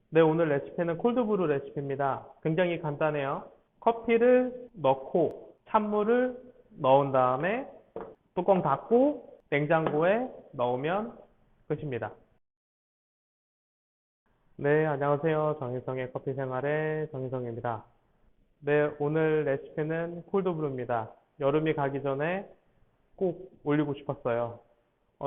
네, 오늘 레시피는 콜드브루 레시피입니다. 굉장히 간단해요. 커피를 넣고 찬물을 넣은 다음에 뚜껑 닫고 냉장고에 넣으면 끝입니다. 네, 안녕하세요. 정희성의 커피 생활의 정희성입니다. 네, 오늘 레시피는 콜드브루입니다. 여름이 가기 전에 꼭 올리고 싶었어요.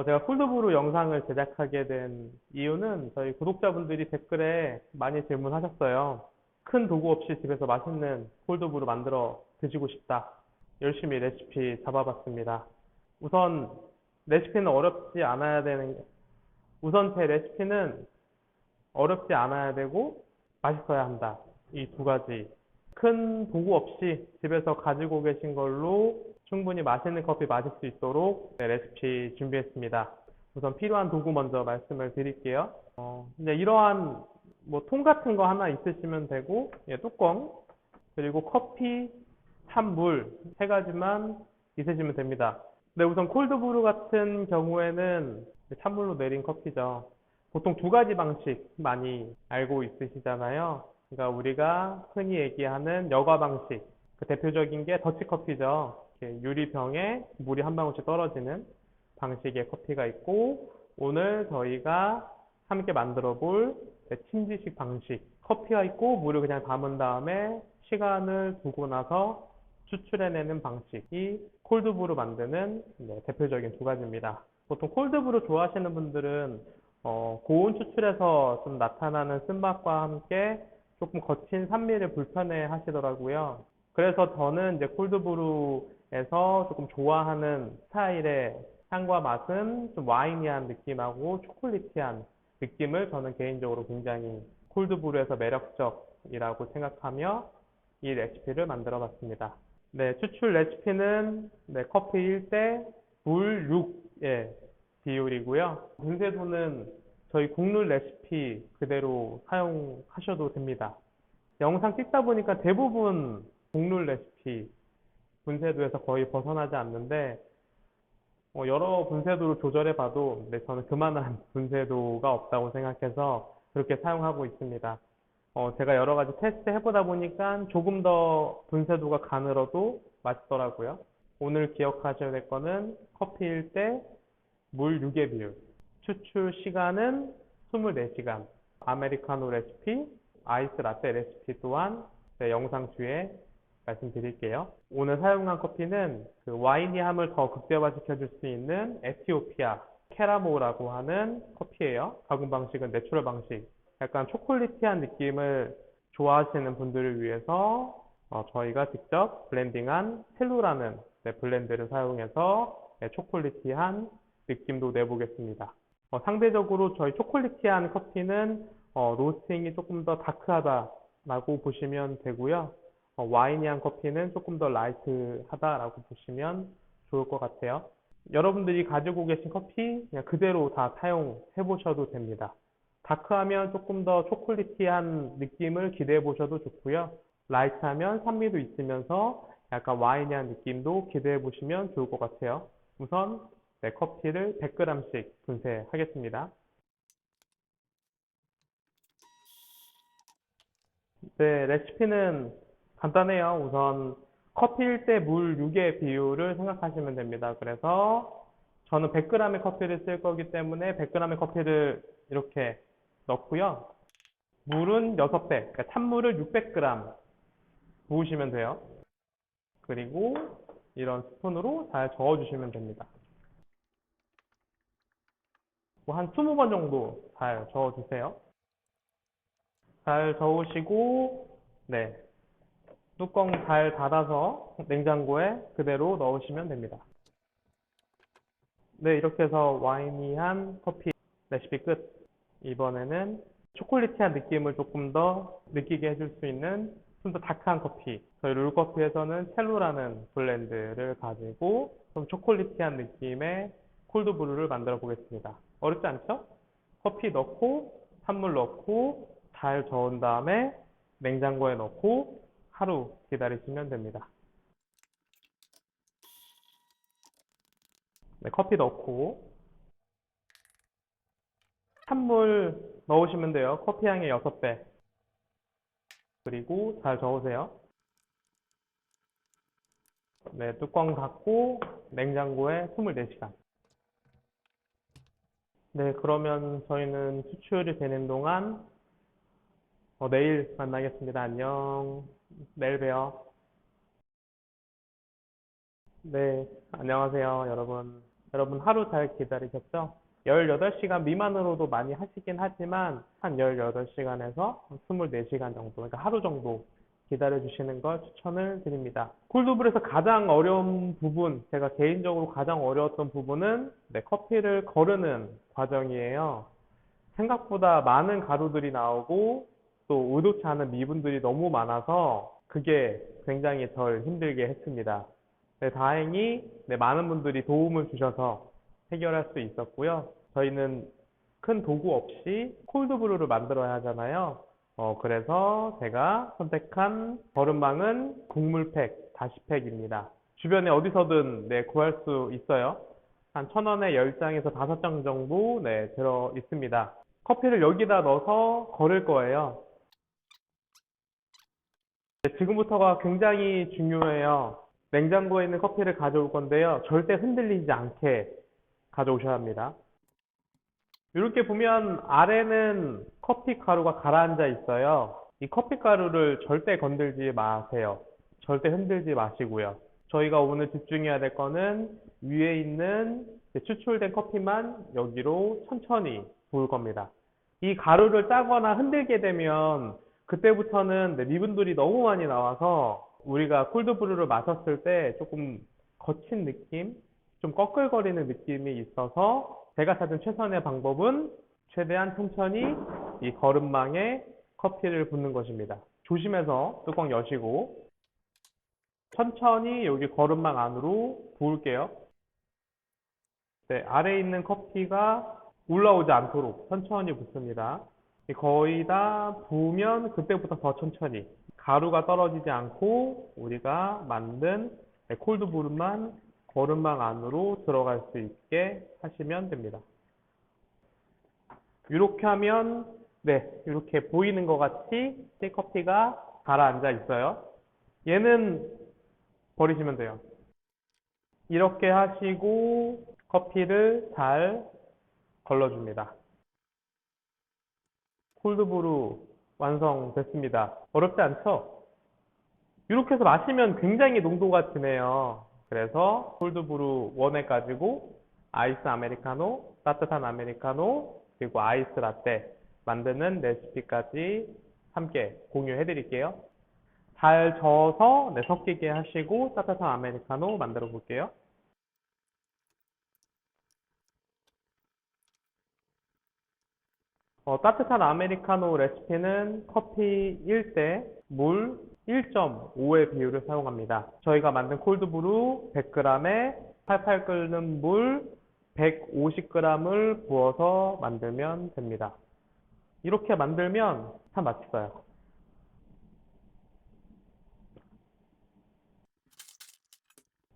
제가 콜드브루 영상을 제작하게 된 이유는 저희 구독자분들이 댓글에 많이 질문하셨어요. 큰 도구 없이 집에서 맛있는 콜드브루 만들어 드시고 싶다. 열심히 레시피 잡아봤습니다. 우선 레시피는 어렵지 않아야 되는, 우선 제 레시피는 어렵지 않아야 되고 맛있어야 한다. 이 두 가지. 큰 도구 없이 집에서 가지고 계신 걸로 충분히 맛있는 커피 마실 수 있도록 레시피 준비했습니다. 우선 필요한 도구 먼저 말씀을 드릴게요. 이제 이러한 뭐 통 같은 거 하나 있으시면 되고, 예, 뚜껑, 그리고 커피, 찬물 세 가지만 있으시면 됩니다. 네, 우선 콜드브루 같은 경우에는 찬물로 내린 커피죠. 보통 두 가지 방식 많이 알고 있으시잖아요. 그러니까 우리가 흔히 얘기하는 여과 방식, 그 대표적인 게 더치커피죠. 이렇게 유리병에 물이 한 방울씩 떨어지는 방식의 커피가 있고, 오늘 저희가 함께 만들어 볼 침지식 방식, 커피가 있고 물을 그냥 담은 다음에 시간을 두고 나서 추출해내는 방식이 콜드브루 만드는 대표적인 두 가지입니다. 보통 콜드브루 좋아하시는 분들은 고온 추출에서 좀 나타나는 쓴맛과 함께 조금 거친 산미를 불편해 하시더라고요. 그래서 저는 이제 콜드브루에서 조금 좋아하는 스타일의 향과 맛은 좀 와이니한 느낌하고 초콜릿티한 느낌을 저는 개인적으로 굉장히 콜드브루에서 매력적이라고 생각하며 이 레시피를 만들어 봤습니다. 네, 추출 레시피는 커피 1대 물 6의 비율이고요. 분쇄도는 저희 국룰 레시피 그대로 사용하셔도 됩니다. 영상 찍다 보니까 대부분 국룰 레시피 분쇄도에서 거의 벗어나지 않는데 여러 분쇄도를 조절해 봐도 저는 그만한 분쇄도가 없다고 생각해서 그렇게 사용하고 있습니다. 제가 여러 가지 테스트 해보다 보니까 조금 더 분쇄도가 가늘어도 맛있더라고요. 오늘 기억하셔야 될 거는 커피일 때 물 6의 비율. 추출 시간은 24시간. 아메리카노 레시피, 아이스 라떼 레시피 또한 영상 뒤에 말씀드릴게요. 오늘 사용한 커피는 그 와이니함을 더 극대화시켜 줄 수 있는 에티오피아 캐라모라고 하는 커피예요. 가공 방식은 내추럴 방식. 약간 초콜릿티한 느낌을 좋아하시는 분들을 위해서 저희가 직접 블렌딩한 텔루라는 블렌드를 사용해서 초콜릿티한 느낌도 내보겠습니다. 상대적으로 저희 초콜릿티한 커피는 로스팅이 조금 더 다크하다라고 보시면 되고요. 와이니한 커피는 조금 더 라이트하다라고 보시면 좋을 것 같아요. 여러분들이 가지고 계신 커피 그냥 그대로 다 사용해 보셔도 됩니다. 다크하면 조금 더 초콜릿티한 느낌을 기대해 보셔도 좋고요. 라이트하면 산미도 있으면서 약간 와이니한 느낌도 기대해 보시면 좋을 것 같아요. 우선 커피를 100g씩 분쇄하겠습니다. 네, 레시피는 간단해요. 우선 커피일 때 물 6의 비율을 생각하시면 됩니다. 그래서 저는 100g의 커피를 쓸 거기 때문에 100g의 커피를 이렇게 넣고요. 물은 6배, 그러니까 찬물을 600g 부으시면 돼요. 그리고 이런 스푼으로 잘 저어주시면 됩니다. 뭐한 20번 정도 잘 저어주세요. 잘 저으시고, 네, 뚜껑 잘 닫아서 냉장고에 그대로 넣으시면 됩니다. 네, 이렇게 해서 와이니한 커피 레시피 끝. 이번에는 초콜릿한 느낌을 조금 더 느끼게 해줄 수 있는 좀 더 다크한 커피. 저희 룰커피에서는 첼로라는 블렌드를 가지고 좀 초콜릿한 느낌의 콜드브루를 만들어 보겠습니다. 어렵지 않죠? 커피 넣고 찬물 넣고 잘 저은 다음에 냉장고에 넣고 하루 기다리시면 됩니다. 네, 커피 넣고 찬물 넣으시면 돼요. 커피 향의 6배. 그리고 잘 저으세요. 네, 뚜껑 닫고 냉장고에 24시간. 네, 그러면 저희는 추출이 되는 동안 내일 만나겠습니다. 안녕. 내일 봬요. 네, 안녕하세요, 여러분. 여러분 하루 잘 기다리셨죠? 18시간 미만으로도 많이 하시긴 하지만 한 18시간에서 24시간 정도, 그러니까 하루 정도 기다려주시는 걸 추천을 드립니다. 콜드브루에서 가장 어려운 부분, 제가 개인적으로 가장 어려웠던 부분은 커피를 거르는 과정이에요. 생각보다 많은 가루들이 나오고 또 의도치 않은 미분들이 너무 많아서 그게 굉장히 덜 힘들게 했습니다. 네, 다행히 많은 분들이 도움을 주셔서 해결할 수 있었고요. 저희는 큰 도구 없이 콜드브루를 만들어야 하잖아요. 그래서 제가 선택한 거름망은 곡물팩, 다시팩입니다. 주변에 어디서든 구할 수 있어요. 한 1,000원에 10장에서 5장 정도 들어 있습니다. 커피를 여기다 넣어서 거를 거예요. 지금부터가 굉장히 중요해요. 냉장고에 있는 커피를 가져올 건데요. 절대 흔들리지 않게 가져오셔야 합니다. 이렇게 보면 아래는 커피 가루가 가라앉아 있어요. 이 커피 가루를 절대 건들지 마세요. 절대 흔들지 마시고요. 저희가 오늘 집중해야 될 거는 위에 있는 추출된 커피만 여기로 천천히 부을 겁니다. 이 가루를 짜거나 흔들게 되면 그때부터는 미분들이 너무 많이 나와서 우리가 콜드브루를 마셨을 때 조금 거친 느낌, 좀 꺼끌거리는 느낌이 있어서 제가 찾은 최선의 방법은 최대한 천천히 이 거름망에 커피를 붓는 것입니다. 조심해서 뚜껑 여시고 천천히 여기 거름망 안으로 부을게요. 네, 아래에 있는 커피가 올라오지 않도록 천천히 붓습니다. 거의 다 부으면 그때부터 더 천천히 가루가 떨어지지 않고 우리가 만든 콜드브루만 거름망 안으로 들어갈 수 있게 하시면 됩니다. 이렇게 하면 이렇게 보이는 것 같이 커피가 가라앉아 있어요. 얘는 버리시면 돼요. 이렇게 하시고 커피를 잘 걸러줍니다. 콜드브루 완성됐습니다. 어렵지 않죠? 이렇게 해서 마시면 굉장히 농도가 진해요. 그래서 콜드브루 원액 가지고 아이스 아메리카노, 따뜻한 아메리카노, 그리고 아이스 라떼 만드는 레시피까지 함께 공유해 드릴게요. 잘 저어서 섞이게 하시고 따뜻한 아메리카노 만들어 볼게요. 따뜻한 아메리카노 레시피는 커피 1대 물 1.5의 비율을 사용합니다. 저희가 만든 콜드브루 100g에 팔팔 끓는 물 150g을 부어서 만들면 됩니다. 이렇게 만들면 참 맛있어요.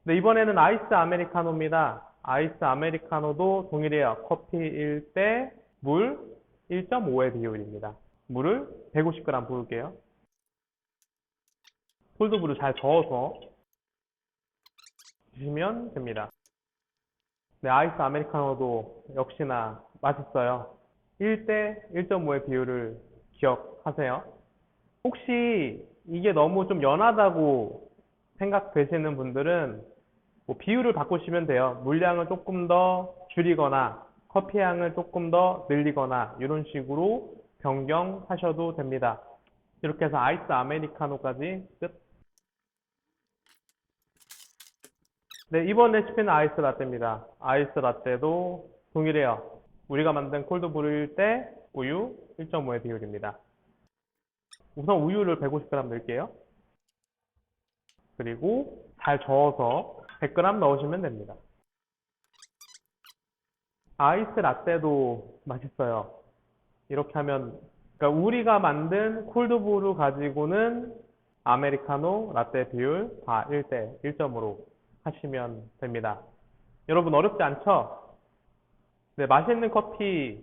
네, 이번에는 아이스 아메리카노입니다. 아이스 아메리카노도 동일해요. 커피 1대 물 1.5의 비율입니다. 물을 150g 부을게요. 콜드브루 잘 저어서 드시면 됩니다. 네, 아이스 아메리카노도 역시나 맛있어요. 1대 1.5의 비율을 기억하세요. 혹시 이게 너무 좀 연하다고 생각되시는 분들은 비율을 바꾸시면 돼요. 물량을 조금 더 줄이거나 커피 향을 조금 더 늘리거나 이런 식으로 변경하셔도 됩니다. 이렇게 해서 아이스 아메리카노까지 끝. 네, 이번 레시피는 아이스 라떼입니다. 아이스 라떼도 동일해요. 우리가 만든 콜드브루일 때 우유 1.5의 비율입니다. 우선 우유를 150g 넣을게요. 그리고 잘 저어서 100g 넣으시면 됩니다. 아이스 라떼도 맛있어요. 이렇게 하면 그러니까 우리가 만든 콜드브루 가지고는 아메리카노 라떼 비율 다 1대 1점으로 하시면 됩니다. 여러분 어렵지 않죠? 네, 맛있는 커피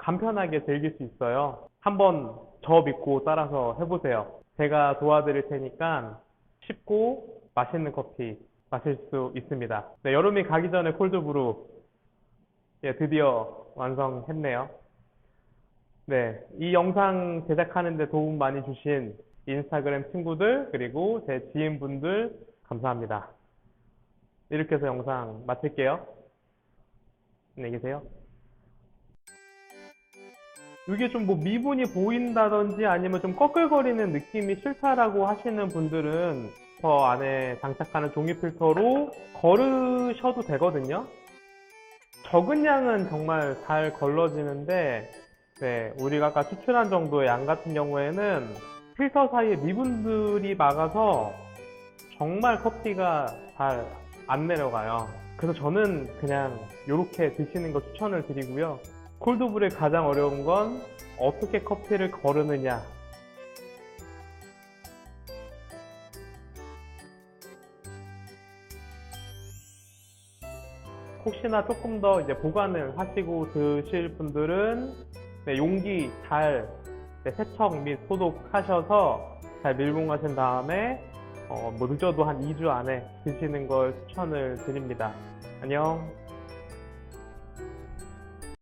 간편하게 즐길 수 있어요. 한번 저 믿고 따라서 해보세요. 제가 도와드릴 테니까 쉽고 맛있는 커피 마실 수 있습니다. 네, 여름이 가기 전에 콜드브루 예, 드디어 완성했네요. 네, 이 영상 제작하는데 도움 많이 주신 인스타그램 친구들 그리고 제 지인분들 감사합니다. 이렇게 해서 영상 마칠게요. 안녕히 계세요. 이게 좀 뭐 미분이 보인다든지 아니면 좀 꺼끌거리는 느낌이 싫다라고 하시는 분들은 저 안에 장착하는 종이 필터로 걸으셔도 되거든요. 적은 양은 정말 잘 걸러지는데 네, 우리가 아까 추출한 정도의 양 같은 경우에는 필터 사이에 미분들이 막아서 정말 커피가 잘 안 내려가요. 그래서 저는 그냥 이렇게 드시는 거 추천을 드리고요. 콜드브루의 가장 어려운 건 어떻게 커피를 거르느냐. 혹시나 조금 더 이제 보관을 하시고 드실 분들은 네, 용기 잘 세척 및 소독하셔서 잘 밀봉하신 다음에 뭐 늦어도 한 2주 안에 드시는 걸 추천을 드립니다. 안녕.